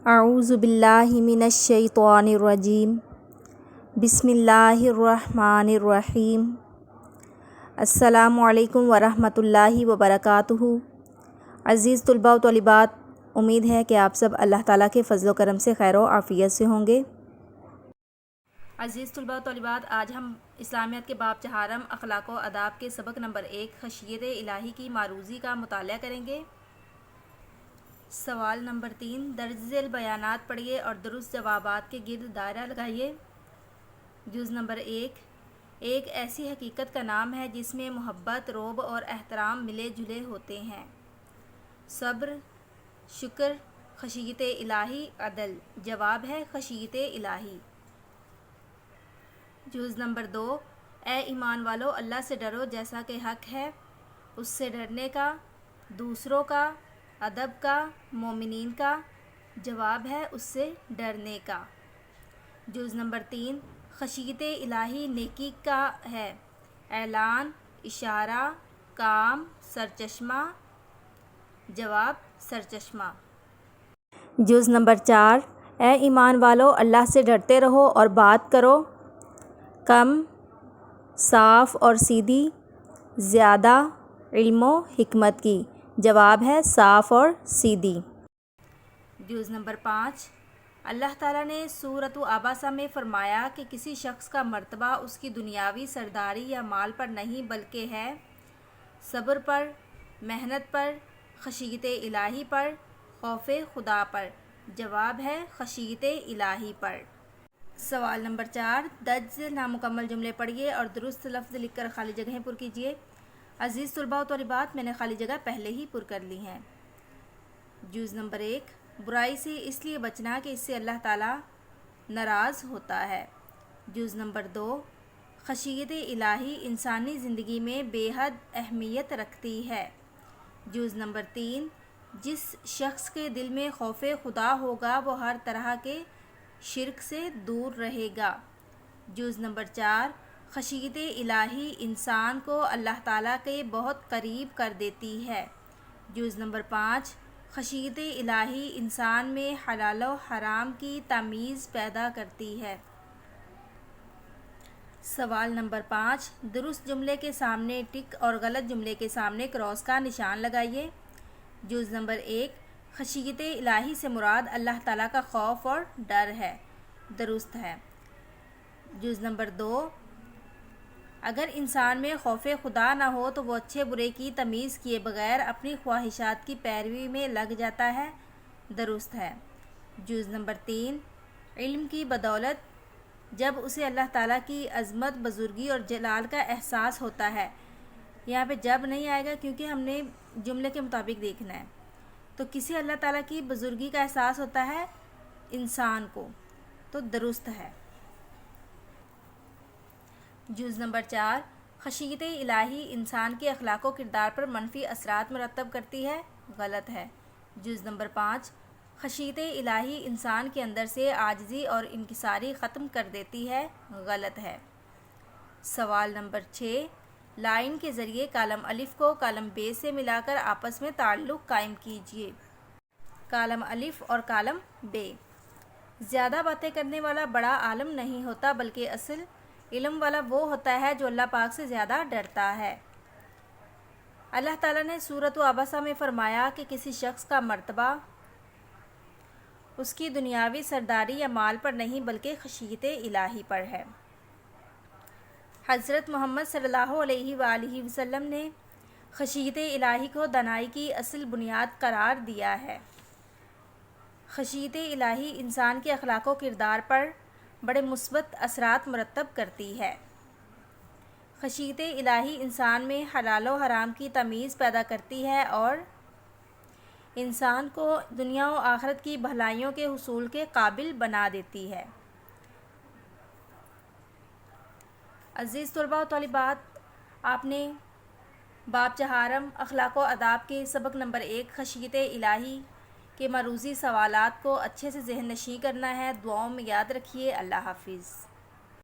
اعوذ باللہ من الشیطان الرجیم بسم اللہ الرحمن الرحیم السلام علیکم ورحمۃ اللہ وبرکاتہ۔ عزیز طلباء و طالبات، امید ہے کہ آپ سب اللہ تعالیٰ کے فضل و کرم سے خیر و عافیت سے ہوں گے۔ عزیز طلباء و طالبات، آج ہم اسلامیات کے باب چہارم اخلاق و آداب کے سبق نمبر 1 خشیت الہی کی معروضی کا مطالعہ کریں گے۔ سوال نمبر 3، درج ذیل بیانات پڑھیے اور درست جوابات کے گرد دائرہ لگائیے۔ جز نمبر 1، ایک ایسی حقیقت کا نام ہے جس میں محبت، رعب اور احترام ملے جلے ہوتے ہیں۔ صبر، شکر، خشیت الہی، عدل۔ جواب ہے خشیت الہی۔ جز نمبر 2، اے ایمان والو، اللہ سے ڈرو جیسا کہ حق ہے اس سے ڈرنے کا، دوسروں کا، ادب کا، مومنین کا۔ جواب ہے اس سے ڈرنے کا۔ جز نمبر 3، خشیت الہی نیکی کا ہے، اعلان، اشارہ، کام، سرچشمہ۔ جواب سرچشمہ۔ جز نمبر 4، اے ایمان والو، اللہ سے ڈرتے رہو اور بات کرو کم، صاف اور سیدھی، زیادہ علم و حکمت کی۔ جواب ہے صاف اور سیدھی۔ جز نمبر 5، اللہ تعالیٰ نے سورۃ عبسہ میں فرمایا کہ کسی شخص کا مرتبہ اس کی دنیاوی سرداری یا مال پر نہیں بلکہ ہے صبر پر، محنت پر، خشیت الہی پر، خوف خدا پر۔ جواب ہے خشیت الہی پر۔ سوال نمبر 4، درج ذیل نامکمل جملے پڑھیے اور درست لفظ لکھ کر خالی جگہیں پر کیجیے۔ عزیز طلباء و طالبات، میں نے خالی جگہ پہلے ہی پر کر لی ہیں۔ جز نمبر 1، برائی سے اس لیے بچنا کہ اس سے اللہ تعالیٰ ناراض ہوتا ہے۔ جز نمبر 2، خشیت الہی انسانی زندگی میں بے حد اہمیت رکھتی ہے۔ جز نمبر 3، جس شخص کے دل میں خوف خدا ہوگا وہ ہر طرح کے شرک سے دور رہے گا۔ جز نمبر 4، خشیت الہی انسان کو اللہ تعالیٰ کے بہت قریب کر دیتی ہے۔ جز نمبر 5، خشیت الہی انسان میں حلال و حرام کی تمیز پیدا کرتی ہے۔ سوال نمبر 5، درست جملے کے سامنے ٹک اور غلط جملے کے سامنے کراس کا نشان لگائیے۔ جز نمبر 1، خشیت الہی سے مراد اللہ تعالیٰ کا خوف اور ڈر ہے۔ درست ہے۔ جز نمبر 2، اگر انسان میں خوف خدا نہ ہو تو وہ اچھے برے کی تمیز کیے بغیر اپنی خواہشات کی پیروی میں لگ جاتا ہے۔ درست ہے۔ جز نمبر 3، علم کی بدولت جب اسے اللہ تعالیٰ کی عظمت، بزرگی اور جلال کا احساس ہوتا ہے۔ یہاں پہ جب نہیں آئے گا کیونکہ ہم نے جملے کے مطابق دیکھنا ہے۔ تو کسی اللہ تعالیٰ کی بزرگی کا احساس ہوتا ہے انسان کو، تو درست ہے۔ جز نمبر 4، خشیت الہی انسان کے اخلاق و کردار پر منفی اثرات مرتب کرتی ہے۔ غلط ہے۔ جز نمبر 5، خشیت الہی انسان کے اندر سے عاجزی اور انکساری ختم کر دیتی ہے۔ غلط ہے۔ سوال نمبر 6، لائن کے ذریعے کالم الف کو کالم ب سے ملا کر آپس میں تعلق قائم کیجیے۔ کالم الف اور کالم ب۔ زیادہ باتیں کرنے والا بڑا عالم نہیں ہوتا بلکہ اصل علم والا وہ ہوتا ہے جو اللہ پاک سے زیادہ ڈرتا ہے۔ اللہ تعالیٰ نے سورۃ عبسہ میں فرمایا کہ کسی شخص کا مرتبہ اس کی دنیاوی سرداری یا مال پر نہیں بلکہ خشیت الہی پر ہے۔ حضرت محمد صلی اللہ علیہ وآلہ وسلم نے خشیت الہی کو دانائی کی اصل بنیاد قرار دیا ہے۔ خشیت الہی انسان کے اخلاق و کردار پر بڑے مثبت اثرات مرتب کرتی ہے۔ خشیت الہی انسان میں حلال و حرام کی تمیز پیدا کرتی ہے اور انسان کو دنیا و آخرت کی بھلائیوں کے حصول کے قابل بنا دیتی ہے۔ عزیز طلباء و طالبات، آپ نے باب چہارم اخلاق و آداب کے سبق نمبر 1 خشیت الہی کے معروضی سوالات کو اچھے سے ذہن نشین کرنا ہے۔ دعاؤں میں یاد رکھیے۔ اللہ حافظ۔